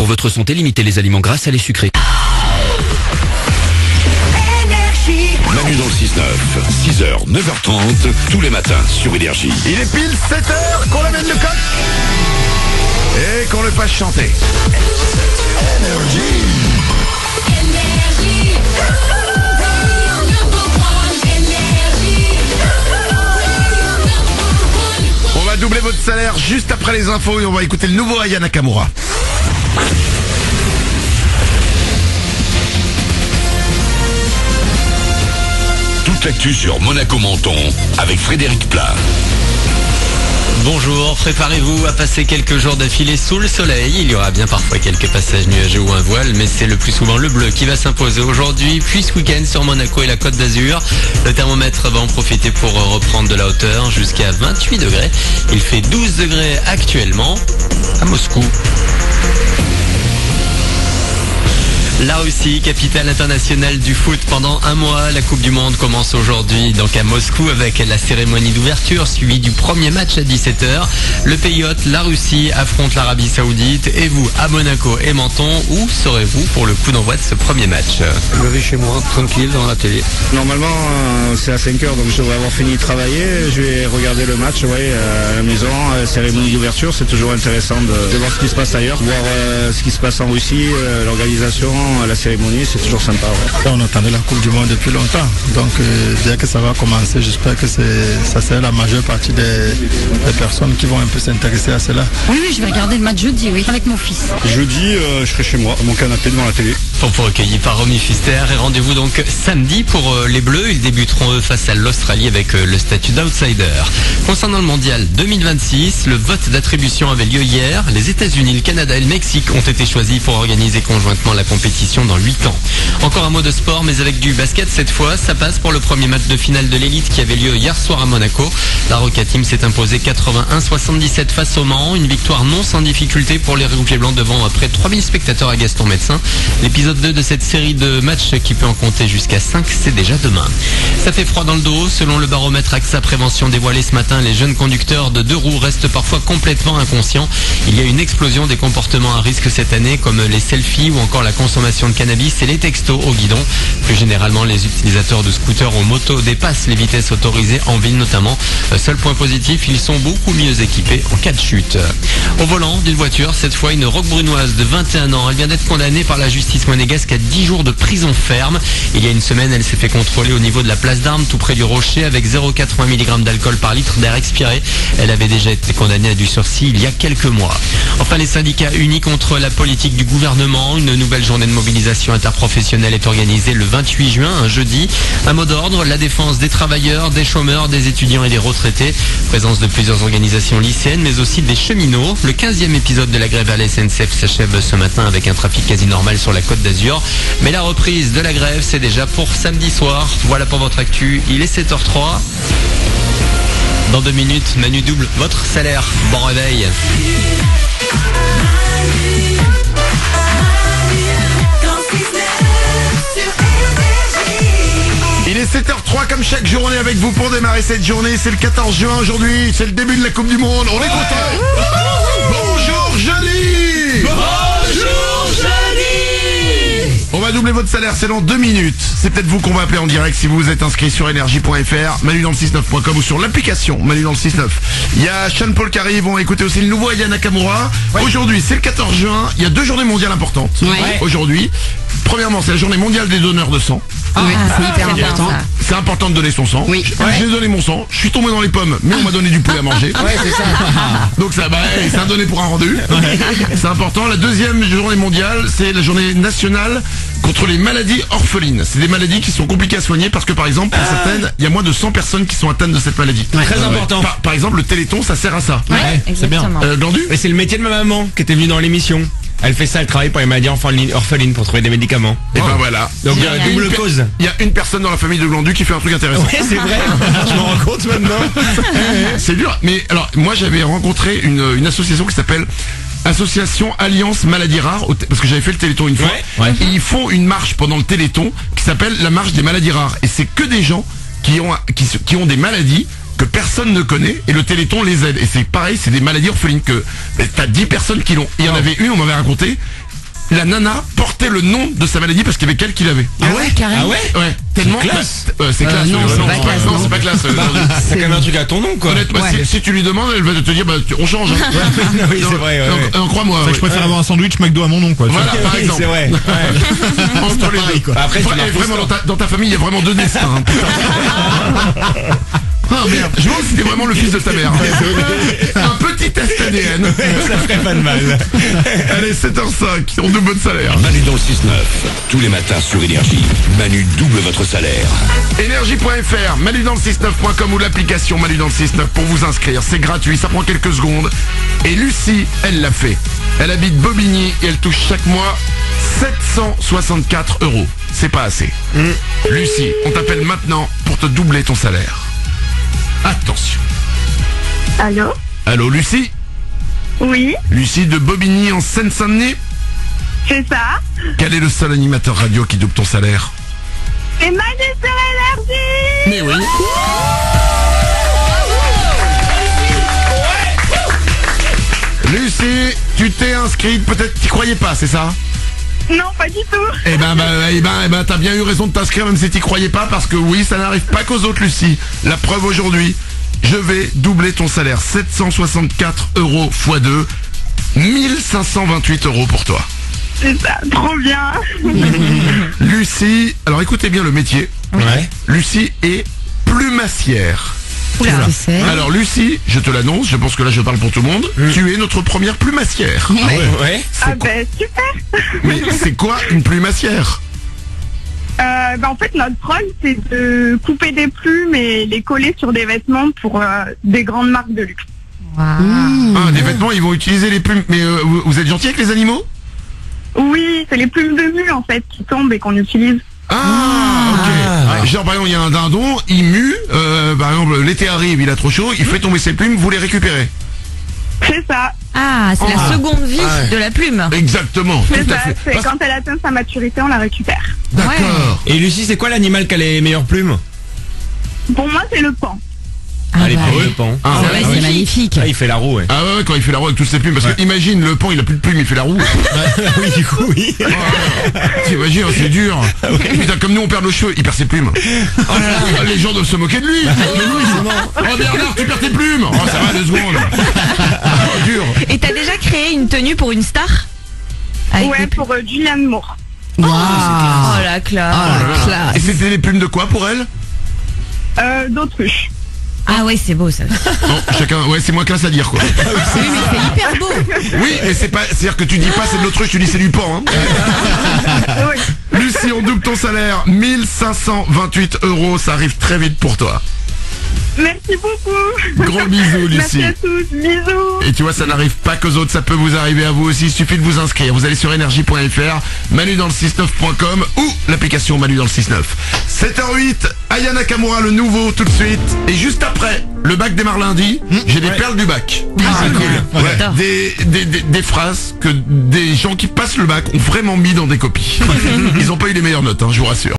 Pour votre santé, limitez les aliments gras, salés, sucrés. Manu dans le 6-9, 6h, 9h30, tous les matins sur Énergie. Il est pile 7h qu'on l'amène le coq et qu'on le fasse chanter. On va doubler votre salaire juste après les infos et on va écouter le nouveau Aya Nakamura. Toute l'actu sur Monaco Menton avec Frédéric Plat. Bonjour, préparez-vous à passer quelques jours d'affilée sous le soleil. Il y aura bien parfois quelques passages nuageux ou un voile, mais c'est le plus souvent le bleu qui va s'imposer aujourd'hui, puis ce week-end sur Monaco et la Côte d'Azur. Le thermomètre va en profiter pour reprendre de la hauteur jusqu'à 28 degrés. Il fait 12 degrés actuellement à Moscou. La Russie, capitale internationale du foot pendant un mois. La Coupe du Monde commence aujourd'hui donc à Moscou avec la cérémonie d'ouverture suivie du premier match à 17h. Le pays hôte, la Russie, affronte l'Arabie Saoudite. Et vous, à Monaco et Menton, où serez-vous pour le coup d'envoi de ce premier match? Je vais chez moi, tranquille, dans la télé. Normalement, c'est à 5h, donc je devrais avoir fini de travailler. Je vais regarder le match à la maison. Cérémonie d'ouverture, c'est toujours intéressant de voir ce qui se passe ailleurs, voir ce qui se passe en Russie, l'organisation, la cérémonie, c'est toujours sympa. Ouais. On attendait la Coupe du Monde depuis longtemps, donc dès que ça va commencer, j'espère que ça sera la majeure partie des personnes qui vont un peu s'intéresser à cela. Oui, je vais regarder le match jeudi, oui, avec mon fils. Jeudi, je serai chez moi, à mon canapé devant la télé. Pour recueilli par Romy Fister et rendez-vous donc samedi pour les Bleus. Ils débuteront eux face à l'Australie avec le statut d'outsider. Concernant le mondial 2026, le vote d'attribution avait lieu hier. Les États-Unis, le Canada et le Mexique ont été choisis pour organiser conjointement la compétition dans 8 ans. Encore un mot de sport, mais avec du basket cette fois. Ça passe pour le premier match de finale de l'élite qui avait lieu hier soir à Monaco. La Roca Team s'est imposée 81-77 face au Mans. Une victoire non sans difficulté pour les Rouges et Blancs devant près de 3000 spectateurs à Gaston Médecin. L'épisode 2 de cette série de matchs qui peut en compter jusqu'à 5, c'est déjà demain. Ça fait froid dans le dos. Selon le baromètre AXA Prévention dévoilé ce matin, les jeunes conducteurs de 2 roues restent parfois complètement inconscients. Il y a une explosion des comportements à risque cette année, comme les selfies ou encore la consommation de cannabis et les textos au guidon. Plus généralement, les utilisateurs de scooters ou motos dépassent les vitesses autorisées en ville notamment. Seul point positif, ils sont beaucoup mieux équipés en cas de chute. Au volant d'une voiture, cette fois une roquebrunoise de 21 ans. Elle vient d'être condamnée par la justice monégasque à 10 jours de prison ferme. Il y a une semaine, elle s'est fait contrôler au niveau de la place d'Armes, tout près du Rocher, avec 0,80 mg d'alcool par litre d'air expiré. Elle avait déjà été condamnée à du sursis il y a quelques mois. Enfin, les syndicats unis contre la politique du gouvernement. Une nouvelle journée de mobilisation interprofessionnelle est organisée le 28 juin, un jeudi. Un mot d'ordre, la défense des travailleurs, des chômeurs, des étudiants et des retraités. Présence de plusieurs organisations lycéennes, mais aussi des cheminots. Le 15e épisode de la grève à la SNCF s'achève ce matin avec un trafic quasi normal sur la Côte d'Azur. Mais la reprise de la grève, c'est déjà pour samedi soir. Voilà pour votre actu, il est 7h03. Dans 2 minutes, Manu double votre salaire. Bon réveil. Il est 7h03 comme chaque journée avec vous pour démarrer cette journée. C'est le 14 juin aujourd'hui, c'est le début de la Coupe du Monde. On est content. Bonjour Johnny. Bonjour Johnny. On va doubler votre salaire, c'est dans 2 minutes. C'est peut-être vous qu'on va appeler en direct si vous vous êtes inscrit sur énergie.fr, manudansle69.com ou sur l'application Manu dans le 6-9. Il y a Sean Paul qui arrive, on va écouter aussi le nouveau Aya Nakamura. Ouais. Aujourd'hui, c'est le 14 juin, il y a 2 journées mondiales importantes. Ouais. Aujourd'hui, premièrement, c'est la journée mondiale des donneurs de sang. C'est hyper important. C'est important de donner son sang. Oui. J'ai donné mon sang, je suis tombé dans les pommes, mais on m'a donné du poulet à manger. Ouais, c'est ça. Donc ça, c'est un donné pour un rendu. C'est important. La deuxième journée mondiale, c'est la journée nationale contre les maladies orphelines. C'est des maladies qui sont compliquées à soigner parce que par exemple, pour certaines, il y a moins de 100 personnes qui sont atteintes de cette maladie. Très important. Par exemple, le Téléthon, ça sert à ça. Ouais, c'est bien. Glandu ? Mais c'est le métier de ma maman qui était venue dans l'émission. Elle fait ça, elle travaille pour les maladies orphelines pour trouver des médicaments. Et ben voilà. Donc double cause. Il y a une personne dans la famille de Glandu qui fait un truc intéressant. Ouais, c'est vrai. Je m'en rends compte maintenant. C'est dur. Mais alors, moi j'avais rencontré une association qui s'appelle Association Alliance Maladies Rares, parce que j'avais fait le Téléthon une fois. Ouais. Et ils font une marche pendant le Téléthon qui s'appelle la marche des maladies rares. Et c'est que des gens qui ont des maladies que personne ne connaît et le Téléthon les aide. Et c'est pareil, c'est des maladies orphelines que t'as 10 personnes qui l'ont. Il y en avait une, on m'avait raconté, la nana portait le nom de sa maladie parce qu'il y avait qu'elle qui l'avait. Ah ouais, carrément. Ah ouais? Ouais, tellement. classe. C'est classe. non, c'est pas classe, non, non. c'est pas classe. C'est quand même un truc à ton nom, quoi. Honnêtement, si tu lui demandes, elle va te dire, on change. Hein. Oui, c'est vrai, ouais, ouais. Crois-moi. Je préfère avoir un sandwich McDo à mon nom, quoi. Voilà, par Oui, exemple. c'est vrai. Ouais. Entre les pareil, deux. quoi. Après, tu Ouais, l'as vraiment, dans ta famille, il y a vraiment deux destins. Hein, putain. Ah merde, je pense que c'était vraiment le fils de ta mère. Un petit test ADN. Ça ferait pas de mal. Allez, 7h05, on double votre salaire. Manu dans le 6-9. Tous les matins sur Énergie. Manu double votre salaire. Énergie.fr, Manu dans le 69.com ou l'application Manu dans le 69 pour vous inscrire. C'est gratuit, ça prend quelques secondes. Et Lucie, elle l'a fait. Elle habite Bobigny et elle touche chaque mois 764 €. C'est pas assez. Lucie, on t'appelle maintenant pour te doubler ton salaire. Attention. Allô? Allô, Lucie? Oui, Lucie de Bobigny en Seine-Saint-Denis? c'est ça. Quel est le seul animateur radio qui double ton salaire? C'est Manu sur Énergie. Mais oui. Lucie, tu t'es inscrite, peut-être t'y croyais pas, c'est ça? Non, pas du tout. Eh ben, t'as bien eu raison de t'inscrire même si t'y croyais pas, parce que oui, ça n'arrive pas qu'aux autres, Lucie. La preuve aujourd'hui, je vais doubler ton salaire. 764 € x 2, 1528 € pour toi. C'est ça, trop bien. Lucie, alors écoutez bien le métier. Ouais. Lucie est plumassière. Oula, c'est. Alors Lucie, je te l'annonce, je pense que là je parle pour tout le monde, tu es notre première plumassière. Ah ouais? Ouais. Ah ben super. Mais c'est quoi une plumassière? En fait, notre rôle, c'est de couper des plumes et les coller sur des vêtements pour des grandes marques de luxe. Ah, des vêtements, ils vont utiliser les plumes. Mais vous êtes gentil avec les animaux? Oui, c'est les plumes de mue, en fait, qui tombent et qu'on utilise. Ah, ok. Genre, par exemple, il y a un dindon, il mue, par exemple, l'été arrive, il a trop chaud, il fait tomber ses plumes, vous les récupérez. C'est ça. Ah, c'est la seconde vie de la plume. Exactement, C'est tout à ça. fait. C'est Parce- quand elle atteint sa maturité, on la récupère. D'accord. Et Lucie, c'est quoi l'animal qui a les meilleures plumes? Pour moi, c'est le pan. Ah, Les bah, plumes de pan. Ah, ouais, c'est magnifique. Ah, il fait la roue, ouais. Ah ouais, quand il fait la roue avec toutes ses plumes, parce que imagine, le pan, il a plus de plumes, il fait la roue. Oui, du coup, oui. T'imagines, c'est dur. Putain, comme nous on perd nos cheveux, il perd ses plumes. Oh là là, les gens doivent se moquer de lui. Oh Bernard, tu perds tes plumes. Oh ça va, 2 secondes. Oh, dur. Et t'as déjà créé une tenue pour une star? Avec Ouais, des plumes. pour Julianne Moore. Oh la classe. Et c'était les plumes de quoi pour elle? D'autruche. Ah ouais, c'est beau ça. Bon, chacun, ouais, c'est moins classe à dire quoi. Oui, mais c'est hyper beau. Oui, mais c'est pas, c'est-à-dire que tu dis pas c'est de l'autruche, tu dis c'est du pan. Hein. Oui. Lucie, on double ton salaire, 1528 €, ça arrive très vite pour toi. Merci beaucoup. Gros bisous, Lucie. Merci à tous. Bisous. Et tu vois, ça n'arrive pas qu'aux autres, ça peut vous arriver à vous aussi. Il suffit de vous inscrire. Vous allez sur énergie.fr, Manu dans le 69.com ou l'application Manu dans le 69. 7h08, Aya Nakamura, le nouveau, tout de suite. Et juste après, le bac démarre lundi. J'ai des perles du bac. Ah, cool. Ouais, des phrases que des gens qui passent le bac ont vraiment mis dans des copies. Ils n'ont pas eu les meilleures notes, hein, je vous rassure.